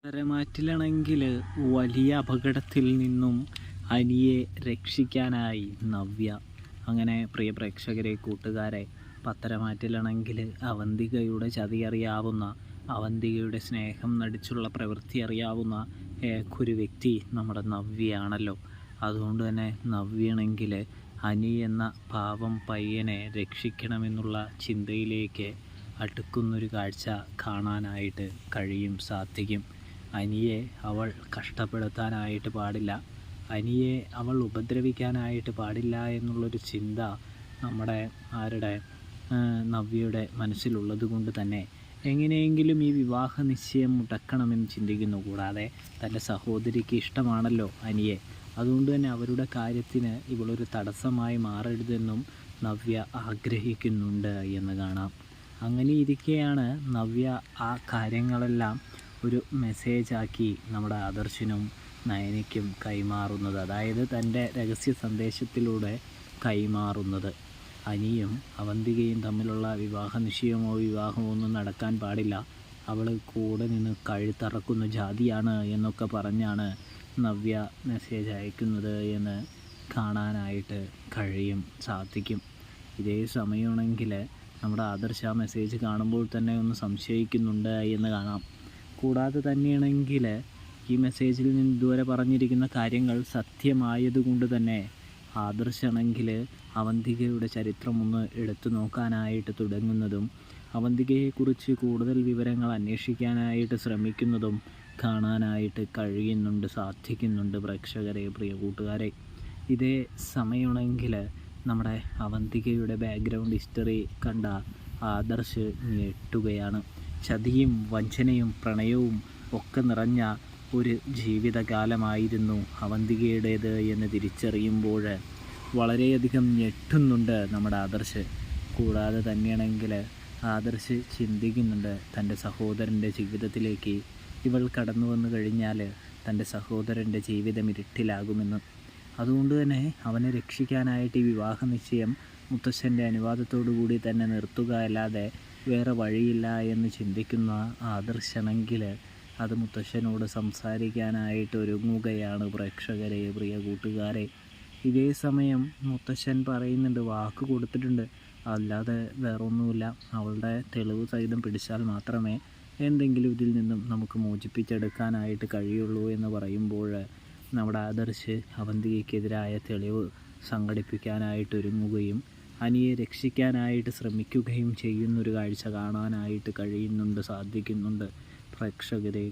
തരമാറ്റിലാണെങ്കിൽ വലിയ അപകടത്തിൽ നിന്നും അനിയെ രക്ഷിക്കാനായി നവ്യ അങ്ങനെ പ്രിയ പ്രേക്ഷകരെ കൂട്ടുകാരെ പത്തരമാറ്റിലാണെങ്കിൽ അവന്തികയുടെ ചതി അറിയാവുന്ന അവന്തികയുടെ സ്നേഹം നടിച്ചുള്ള പ്രവൃത്തി അറിയാവുന്ന ഒരു വ്യക്തി നമ്മുടെ നവ്യയാണല്ലോ. അതുകൊണ്ട് തന്നെ നവ്യയാണെങ്കിൽ അനി എന്ന പാവം പയ്യനെ രക്ഷിക്കണമെന്നുള്ള ചിന്തയിലേക്ക് അടുക്കുന്നൊരു കാഴ്ച കാണാനായിട്ട് സാധിക്കും. അനിയെ അവൾ കഷ്ടപ്പെടുത്താനായിട്ട് പാടില്ല, അനിയെ അവൾ ഉപദ്രവിക്കാനായിട്ട് പാടില്ല എന്നുള്ളൊരു ചിന്ത നമ്മുടെ നവ്യയുടെ മനസ്സിലുള്ളത് കൊണ്ട് തന്നെ എങ്ങനെയെങ്കിലും ഈ വിവാഹ നിശ്ചയം മുടക്കണമെന്ന് ചിന്തിക്കുന്നു. കൂടാതെ തൻ്റെ സഹോദരിക്ക് ഇഷ്ടമാണല്ലോ അനിയെ, അതുകൊണ്ട് തന്നെ അവരുടെ കാര്യത്തിന് ഇവളൊരു തടസ്സമായി മാറരുതെന്നും നവ്യ ആഗ്രഹിക്കുന്നുണ്ട് എന്ന് കാണാം. അങ്ങനെ ഇരിക്കെയാണ് നവ്യ ആ കാര്യങ്ങളെല്ലാം ഒരു മെസ്സേജാക്കി നമ്മുടെ ആദർശിനും നയനയ്ക്കും കൈമാറുന്നത്, അതായത് തൻ്റെ രഹസ്യ സന്ദേശത്തിലൂടെ കൈമാറുന്നത്. അനിയും അവന്തികയും തമ്മിലുള്ള വിവാഹ നിശ്ചയമോ വിവാഹമോ ഒന്നും നടക്കാൻ പാടില്ല, അവൾ കൂടെ നിന്ന് കഴുത്തറക്കുന്ന ജാതിയാണ് എന്നൊക്കെ പറഞ്ഞാണ് നവ്യ മെസ്സേജ് അയക്കുന്നത് എന്ന് കാണാനായിട്ട് സാധിക്കും. ഇതേ സമയമാണെങ്കിൽ നമ്മുടെ ആദർശ മെസ്സേജ് കാണുമ്പോൾ തന്നെ ഒന്ന് സംശയിക്കുന്നുണ്ട് എന്ന് കാണാം. കൂടാതെ തന്നെയാണെങ്കിൽ ഈ മെസ്സേജിൽ നിന്ന് ഇതുവരെ പറഞ്ഞിരിക്കുന്ന കാര്യങ്ങൾ സത്യമായതുകൊണ്ട് തന്നെ ആദർശാണെങ്കിൽ അവന്തികയുടെ ചരിത്രം ഒന്ന് എടുത്തു നോക്കാനായിട്ട് തുടങ്ങുന്നതും അവന്തികയെക്കുറിച്ച് കൂടുതൽ വിവരങ്ങൾ അന്വേഷിക്കാനായിട്ട് ശ്രമിക്കുന്നതും കാണാനായിട്ട് സാധിക്കുന്നുണ്ട് പ്രേക്ഷകരെ, പ്രിയ കൂട്ടുകാരെ. ഇതേ സമയമാണെങ്കിൽ നമ്മുടെ അവന്തികയുടെ ബാക്ക്ഗ്രൗണ്ട് ഹിസ്റ്ററി കണ്ട ആദർശ് ഞെട്ടുകയാണ്. ചതിയും വഞ്ചനയും പ്രണയവും ഒക്കെ നിറഞ്ഞ ഒരു ജീവിതകാലമായിരുന്നു അവന്തികയുടേത് എന്ന് തിരിച്ചറിയുമ്പോൾ വളരെയധികം ഞെട്ടുന്നുണ്ട് നമ്മുടെ ആദർശ്. കൂടാതെ തന്നെയാണെങ്കിൽ ആദർശ് ചിന്തിക്കുന്നുണ്ട് തൻ്റെ സഹോദരൻ്റെ ജീവിതത്തിലേക്ക് ഇവൾ കടന്നു വന്നു കഴിഞ്ഞാൽ തൻ്റെ സഹോദരൻ്റെ ജീവിതം ഇരുട്ടിലാകുമെന്ന്. അതുകൊണ്ട് തന്നെ അവനെ രക്ഷിക്കാനായിട്ട് ഈ വിവാഹ നിശ്ചയം മുത്തശ്ശൻ്റെ അനുവാദത്തോടു കൂടി തന്നെ നിർത്തുക അല്ലാതെ വേറെ വഴിയില്ല എന്ന് ചിന്തിക്കുന്ന ആദർശാണെങ്കിൽ അത് മുത്തശ്ശനോട് സംസാരിക്കാനായിട്ട് ഒരുങ്ങുകയാണ് പ്രേക്ഷകരെ, പ്രിയ കൂട്ടുകാരെ. ഇതേ സമയം മുത്തശ്ശൻ പറയുന്നുണ്ട്, വാക്ക് കൊടുത്തിട്ടുണ്ട്, അല്ലാതെ വേറൊന്നുമില്ല, അവളുടെ തെളിവ് സഹിതം പിടിച്ചാൽ മാത്രമേ എന്തെങ്കിലും ഇതിൽ നിന്നും നമുക്ക് മോചിപ്പിച്ചെടുക്കാനായിട്ട് കഴിയുള്ളൂ എന്ന് പറയുമ്പോൾ നമ്മുടെ ആദർശ് അവന്തികയ്ക്കെതിരായ തെളിവ് സംഘടിപ്പിക്കാനായിട്ട് ഒരുങ്ങുകയും അനിയെ രക്ഷിക്കാനായിട്ട് ശ്രമിക്കുകയും ചെയ്യുന്നൊരു കാഴ്ച കാണാനായിട്ട് സാധിക്കുന്നുണ്ട് പ്രേക്ഷകരെ,